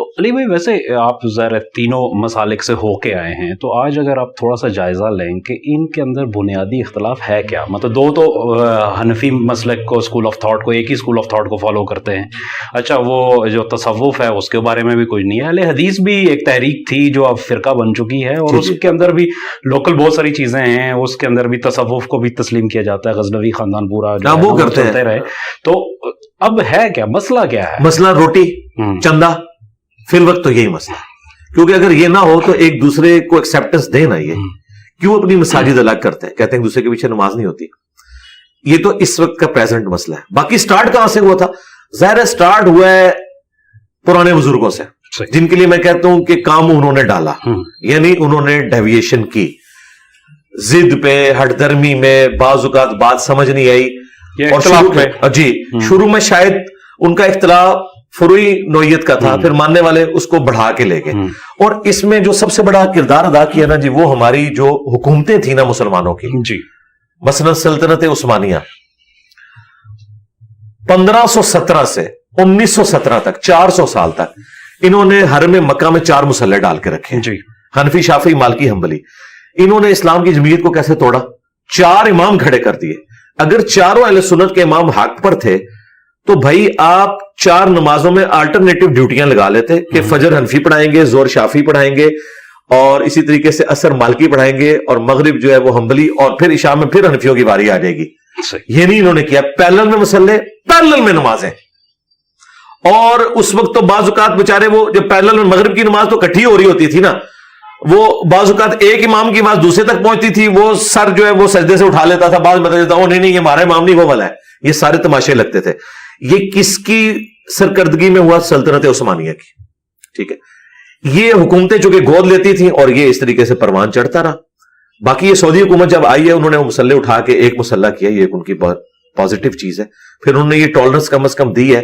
تو علی بھائی ویسے آپ ظاہر تینوں مسالک سے ہو کے آئے ہیں، تو آج اگر آپ تھوڑا سا جائزہ لیں کہ ان کے اندر بنیادی اختلاف ہے کیا؟ مطلب دو تو حنفی مسلک کو، اسکول آف تھاٹ کو، ایک ہی اسکول آف تھاٹ کو فالو کرتے ہیں، اچھا وہ جو تصوف ہے اس کے بارے میں بھی کچھ نہیں ہے، اہل حدیث بھی ایک تحریک تھی جو اب فرقہ بن چکی ہے، اور اس کے اندر بھی لوکل بہت ساری چیزیں ہیں، اس کے اندر بھی تصوف کو بھی تسلیم کیا جاتا ہے، غزنوی خاندان پورا وہ کرتے رہے، تو اب ہے کیا مسئلہ؟ کیا ہے مسئلہ؟ روٹی چندہ فی الوقت تو یہی مسئلہ ہے، کیونکہ اگر یہ نہ ہو تو ایک دوسرے کو ایکسیپٹنس دینا، یہ کیوں اپنی مساجد الگ کرتے ہیں، کہتے ہیں ایک دوسرے کے پیچھے نماز نہیں ہوتی، یہ تو اس وقت کا پریزنٹ مسئلہ ہے۔ باقی سٹارٹ کہاں سے ہوا تھا؟ ظاہر سٹارٹ ہوا ہے پرانے بزرگوں سے، جن کے لیے میں کہتا ہوں کہ کام انہوں نے ڈالا، یعنی انہوں نے ڈیویشن کی، ضد پہ، ہٹ درمی میں، بعض اوقات بات سمجھ نہیں آئی، اور شروع میں شاید ان کا اختلاف فروئی نوعیت کا تھا، پھر ماننے والے اس کو بڑھا کے لے گئے، اور اس میں جو سب سے بڑا کردار ادا کیا نا جی، وہ ہماری جو حکومتیں تھیں نا مسلمانوں کی، مثلا سلطنت عثمانیہ 1517 سے 1917 تک، 400 سال تک انہوں نے حرم مکہ میں 4 مسلح ڈال کے رکھے، حنفی، شافعی، مالکی، حنبلی۔ انہوں نے اسلام کی جمعیت کو کیسے توڑا؟ 4 امام کھڑے کر دیے۔ اگر چاروں اہل سنت کے امام حق پر تھے تو بھائی آپ 4 نمازوں میں آلٹرنیٹو ڈیوٹیاں لگا لیتے کہ فجر حنفی پڑھائیں گے، زور شافعی پڑھائیں گے، اور اسی طریقے سے عصر مالکی پڑھائیں گے، اور مغرب جو ہے وہ حنبلی، اور پھر عشاء میں پھر حنفیوں کی باری آ جائے گی۔ یہ نہیں انہوں نے کیا، پیرلل میں مسلح، پیرلل میں نمازیں، اور اس وقت تو بعض اوقات بیچارے وہ جب پیرلل میں مغرب کی نماز تو کٹھی ہو رہی ہوتی تھی نا، وہ بعض اوقات ایک امام کی نماز دوسرے تک پہنچتی تھی، وہ سر جو ہے وہ سجدے سے اٹھا لیتا تھا، بعض بتا دیتا وہ نہیں یہ ہمارا امام نہیں، وہ والا ہے۔ یہ سارے تماشے لگتے تھے۔ یہ کس کی سرکردگی میں ہوا؟ سلطنت عثمانیہ کی، ٹھیک ہے۔ یہ حکومتیں چونکہ گود لیتی تھیں اور یہ اس طریقے سے پروان چڑھتا رہا۔ باقی یہ سعودی حکومت جب آئی ہے، انہوں نے مسلح اٹھا کے ایک مسلح کیا، یہ ان کی پازیٹیو چیز ہے۔ پھر انہوں نے یہ ٹالرنس کم از کم دی ہے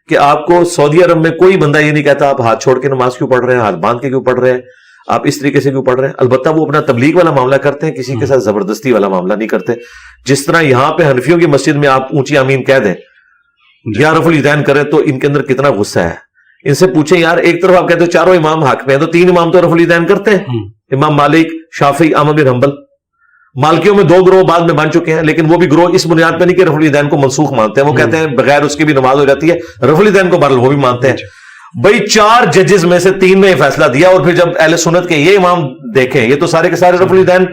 کہ آپ کو سعودی عرب میں کوئی بندہ یہ نہیں کہتا آپ ہاتھ چھوڑ کے نماز کیوں پڑھ رہے ہیں، ہاتھ باندھ کے کیوں پڑھ رہے ہیں، آپ اس طریقے سے کیوں پڑھ رہے ہیں۔ البتہ وہ اپنا تبلیغ والا معاملہ کرتے ہیں، کسی کے ساتھ زبردستی والا معاملہ نہیں کرتے۔ جس طرح یہاں پہ حنفیوں کی مسجد میں آپ اونچی آمین کہہ دیں یا رفع الیدین کریں تو ان کے اندر کتنا غصہ ہے۔ ان سے پوچھیں یار، ایک طرف آپ کہتے ہیں چاروں امام حق میں ہیں، تو 3 امام تو رفع الیدین کرتے ہیں، امام مالک، شافعی، احمد بن حنبل۔ مالکیوں میں 2 گروہ بعد میں بن چکے ہیں، لیکن وہ بھی گروہ اس بنیاد پہ نہیں کہ رفع الیدین کو منسوخ مانتے ہیں، وہ کہتے ہیں بغیر اس کے بھی نماز ہو جاتی ہے، رفع الیدین کو بہرحال وہ بھی مانتے ہیں۔ بھائی 4 ججز میں سے 3 نے یہ فیصلہ دیا، اور پھر جب اہل سنت کے یہ امام دیکھیں یہ تو سارے کے سارے رفع الیدین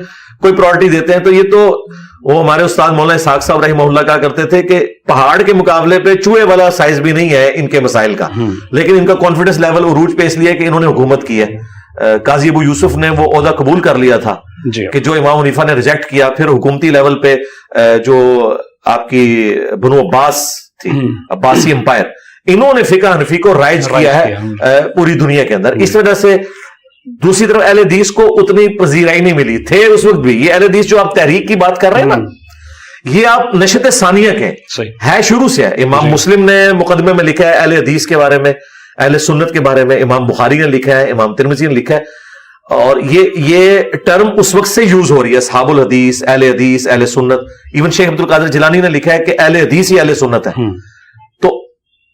کوئی پرائرٹی دیتے ہیں، تو یہ تو وہ ہمارے استاد مولانا اسحاق صاحب رحمہ اللہ کہا کرتے تھے کہ پہاڑ کے مقابلے پہ چوہے والا سائز بھی نہیں ہے ان کے مسائل کا، لیکن ان کا کانفیڈنس لیول عروج پہ اس لیے کہ انہوں نے حکومت کی ہے۔ قاضی ابو یوسف نے وہ عہدہ قبول کر لیا تھا کہ جو امام حنیفہ نے ریجیکٹ کیا، پھر حکومتی لیول پہ جو آپ کی بنو عباس تھی، عباسی امپائر، انہوں نے فقہ حنفی کو رائج کیا ہے پوری دنیا کے اندر۔ اس وجہ سے دوسری طرف اہل حدیث کو اتنی پذیرائی نہیں ملی، تھے اس وقت بھی یہ اہل حدیث جو آپ تحریک کی بات کر رہے ہیں نا، یہ آپ نشت ثانیہ کے ہے، شروع سے ہے۔ امام مسلم نے مقدمے میں لکھا ہے اہل حدیث کے بارے میں، اہل سنت کے بارے میں، امام بخاری نے لکھا ہے، امام ترمذی نے لکھا ہے، اور یہ ٹرم اس وقت سے یوز ہو رہی ہے، اصحاب الحدیث، اہل سنت۔ ایون شیخ عبد القادر جیلانی نے لکھا ہے کہ اہل حدیث ہی اہل سنت ہے۔ تو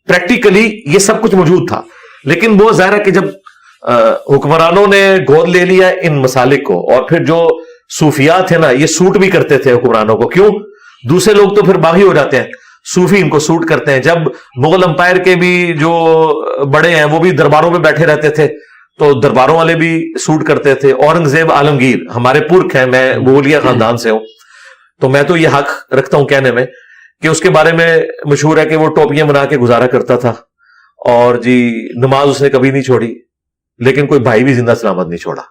پریکٹیکلی یہ سب کچھ موجود تھا، لیکن وہ ظاہر ہے کہ جب حکمرانوں نے گود لے لیا ان مسالک کو، اور پھر جو صوفیات تھے نا یہ سوٹ بھی کرتے تھے حکمرانوں کو، کیوں؟ دوسرے لوگ تو پھر باغی ہو جاتے ہیں، صوفی ان کو سوٹ کرتے ہیں۔ جب مغل امپائر کے بھی جو بڑے ہیں وہ بھی درباروں میں بیٹھے رہتے تھے تو درباروں والے بھی سوٹ کرتے تھے۔ اورنگزیب عالمگیر ہمارے پرکھ ہیں، میں مغلیہ خاندان سے ہوں، تو میں تو یہ حق رکھتا ہوں کہنے میں کہ اس کے بارے میں مشہور ہے کہ وہ ٹوپیاں بنا کے گزارا کرتا تھا، اور جی نماز اس نے کبھی نہیں چھوڑی، لیکن کوئی بھائی بھی زندہ سلامت نہیں چھوڑا،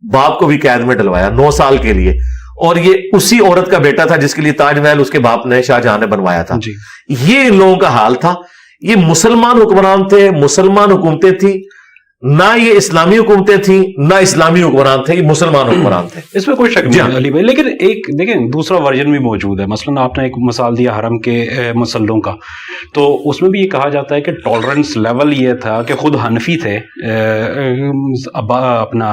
باپ کو بھی قید میں ڈلوایا 9 سال کے لیے، اور یہ اسی عورت کا بیٹا تھا جس کے لیے تاج محل اس کے باپ نے، شاہ جہاں نے بنوایا تھا۔ یہ ان لوگوں کا حال تھا۔ یہ مسلمان حکمران تھے، مسلمان حکومتیں تھیں، ना ये इस्लामी हुकूमतें थी ना इस्लामी हुक्मरान थे, ये मुसलमान हुक्मरान थे, इसमें कोई शक नहीं अली भाई। लेकिन एक देखें दूसरा वर्जन भी मौजूद है। मसलन आपने एक मिसाल दिया हरम के मसलों का, तो उसमें भी ये कहा जाता है कि टॉलरेंस लेवल ये था कि खुद हनफी थे अपना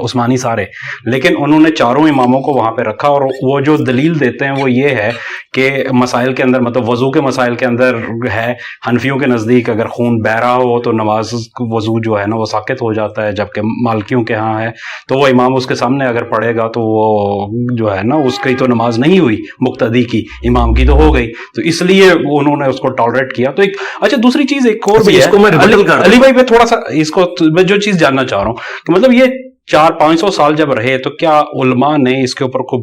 उस्मानी सारे, लेकिन उन्होंने चारों इमामों को वहाँ पे रखा, और वो जो दलील देते हैं वो ये है कि मसाइल के अंदर, मतलब वज़ू के मसाइल के अंदर है, हनफियों के नज़दीक अगर खून बह रहा हो तो नमाज वज़ू जो है ना वो साकित हो जाता है, जबकि मालिकियों के यहाँ है तो वो इमाम उसके सामने अगर पढ़ेगा तो वो जो है ना उसकी तो नमाज नहीं हुई, मुक्तदी की, इमाम की तो हो गई, तो इसलिए उन्होंने उसको टॉलरेट किया। तो एक अच्छा दूसरी चीज़ एक और भी है अली भाई, मैं थोड़ा सा इसको मैं जो चीज़ जानना चाह रहा हूँ कि मतलब ये 400-500 साल जब रहे तो क्या उलमा ने इसके ऊपर को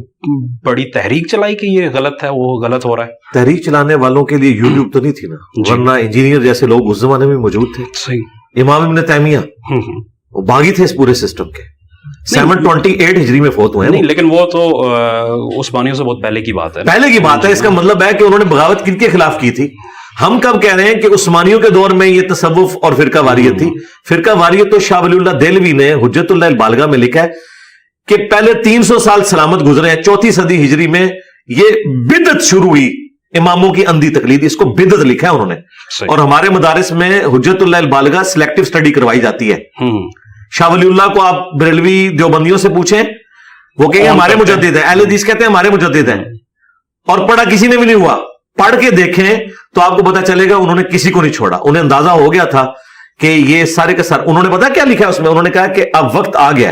बड़ी तहरीक चलाई कि ये गलत है, वो गलत हो रहा है? तहरीक चलाने वालों के लिए यूट्यूब तो नहीं थी ना, वरना इंजीनियर जैसे लोग उस जमाने में मौजूद थे। सही। इमाम इब्न तैमिया वो बागी थे इस पूरे सिस्टम के, 728 हिजरी में फौत हुए हैं। नहीं, लेकिन वो तो उस्मानियों से बहुत पहले की बात है, पहले की बात है। इसका मतलब है कि उन्होंने बगावत किनके खिलाफ की थी? हम कब कह रहे हैं कि उस्मानियों के दौर में ये तसव्वुफ और फिरका वारियत थी। फिरका वारियत तो शाह वलीउल्लाह देहलवी ने हुज्जतुल्लाह अल बालिगा में लिखा है कि पहले 300 साल सलामत गुजरे हैं, 4वीं सदी हिजरी में ये बिदअत शुरू हुई, इमामों की अंधी तकलीद, इसको बिदअत लिखा है उन्होंने। और हमारे मदारिस में हुज्जतुल्लाह अल बालिगा सिलेक्टिव स्टडी करवाई जाती है। शाह वलीउल्लाह को आप बरेलवी देवबंदियों से पूछें, वो कहेंगे हमारे मुजद्दिद है, अहले हदीस कहते हैं हमारे मुजद्दिद हैं, और पढ़ा किसी ने भी नहीं हुआ। पढ़ के देखें तो आपको पता चलेगा उन्होंने किसी को नहीं छोड़ा। उन्हें अंदाजा हो गया था कि ये सारे के सारे, उन्होंने पता क्या लिखा है उसमें, उन्होंने कहा कि अब वक्त आ गया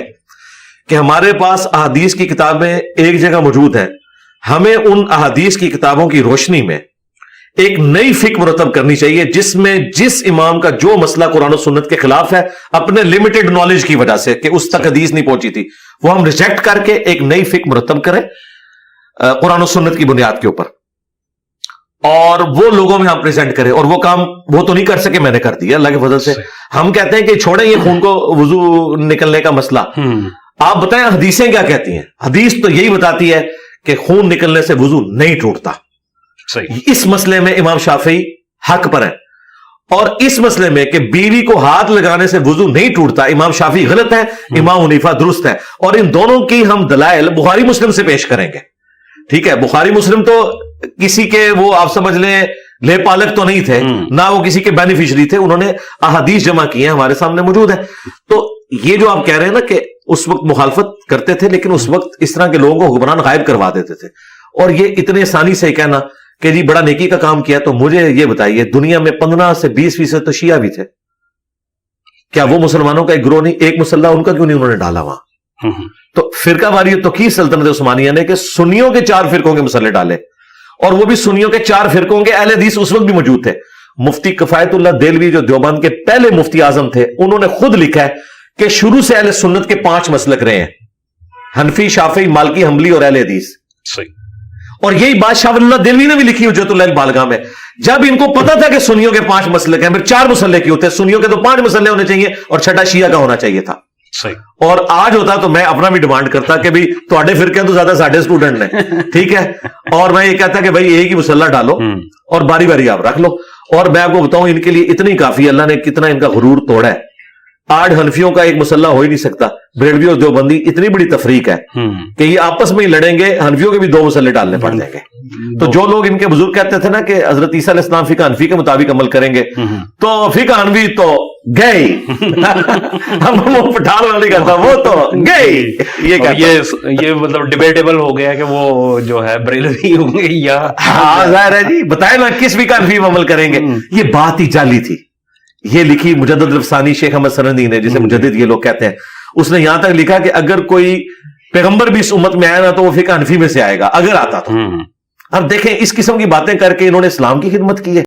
कि हमारे पास अहादीस की किताबें एक जगह मौजूद है, हमें उन अहादीस की किताबों की रोशनी में एक नई फिक्र मुरतब करनी चाहिए, जिसमें जिस इमाम का जो मसला कुरान और सुन्नत के खिलाफ है, अपने लिमिटेड नॉलेज की वजह से कि उस तक हदीस नहीं पहुंची थी, वो हम रिजेक्ट करके एक नई फिक्र मुरतब करें कुरान और सुन्नत की बुनियाद के ऊपर, और वो लोगों में हम प्रेजेंट करें। और वो काम वो तो नहीं कर सके, मैंने कर दिया अल्लाह के फजल से। हम कहते हैं कि छोड़ें ये खून को वुजू निकलने का मसला। आप बताएं हदीसें क्या कहती हैं? हदीस तो यही बताती है कि खून निकलने से वुजू नहीं टूटता। सही। इस मसले में इमाम शाफी हक पर है, और इस मसले में कि बीवी को हाथ लगाने से वुजू नहीं टूटता, इमाम शाफी गलत है, इमाम हनीफा दुरुस्त है। और इन दोनों की हम दलाइल बुखारी मुस्लिम से पेश करेंगे। ठीक है, बुखारी मुस्लिम तो किसी के वो आप समझ लें ले पालक तो नहीं थे, ना वो किसी के बेनिफिशरी थे, उन्होंने अहादीस जमा किए हैं, हमारे सामने मौजूद है। तो ये जो आप कह रहे हैं ना कि उस वक्त मुखालफत करते थे, लेकिन उस वक्त इस तरह के लोगों को हुक्मरान गायब करवा देते थे, और ये इतने आसानी से कहना कि जी बड़ा नेकी का काम किया। तो मुझे ये बताइए, दुनिया में 15 से 20% तो शिया भी थे, क्या वो मुसलमानों का एक ग्रोह नहीं? एक मुसल्ला उनका क्यों नहीं उन्होंने डाला वहां? तो फिरका वारियत तो की सल्तनत उस्मानिया ने कि सुन्नियों के 4 फिरकों के मसले डाले, और वो भी सुन्नियों के 4 फिरकों के अहले हदीस उस वक्त भी मौजूद थे। मुफ्ती किफायतुल्लाह देहलवी जो देवबंद के पहले मुफ्ती आजम थे, उन्होंने खुद लिखा है कि शुरू से अहले सुन्नत के 5 मसलक रहे हैं, हनफी, शाफी, मालिकी, हम्बली और अहले हदीस। सही। और यही बात शाह वलीउल्लाह देहलवी ने भी लिखी हुज्जतुल्लाह अल बालिगा में। जब इनको पता था कि सुन्नियों के 5 मसलक हैं, फिर 4 मसले क्यों थे? सुन्नियों के तो 5 मसले होने चाहिए, और छठा शिया का होना चाहिए था। सही। और आज होता तो मैं अपना भी डिमांड करता कि भी तुहाडे फिरके तो ज्यादा साडे स्टूडेंट ने, ठीक है, और मैं ये कहता कि भाई एक ही मुसल्ला डालो और बारी बारी आप रख लो। और मैं आपको बताऊं, इनके लिए इतनी काफी, अल्लाह ने कितना इनका गुरूर तोड़ा है। 8 हनफियों का एक मुसल्ला हो ही नहीं सकता। बरेलवी और देवबंदी इतनी बड़ी तफरीक है कि ये आपस में ही लड़ेंगे, हनफियों के भी 2 मुसल्ले डालने पड़ जाएंगे। तो जो लोग इनके बुजुर्ग कहते थे ना कि हजरत ईसा अलैहिस्सलाम फिका हनफी के मुताबिक अमल करेंगे, तो फिका हनफी तो गए हम वो पठान वाला नहीं करता, वो तो गए। ये मतलब डिबेटेबल हो गया कि वो जो है बरेलवी होंगे या जाहिर है जी, बताए ना किस फिका हनफी में अमल करेंगे। ये बात ही जाली थी। ये लिखी मुजद्दिद रफ़सानी शेख अहमद सरंदी ने, जिसे मुजद्दिद ये लोग कहते हैं, उसने यहां तक लिखा कि अगर कोई पैगंबर भी इस उम्मत में आया ना तो वो फिका हनफी में से आएगा, अगर आता तो। अब देखें, इस किस्म की बातें करके इन्होंने इस्लाम की खिदमत की है।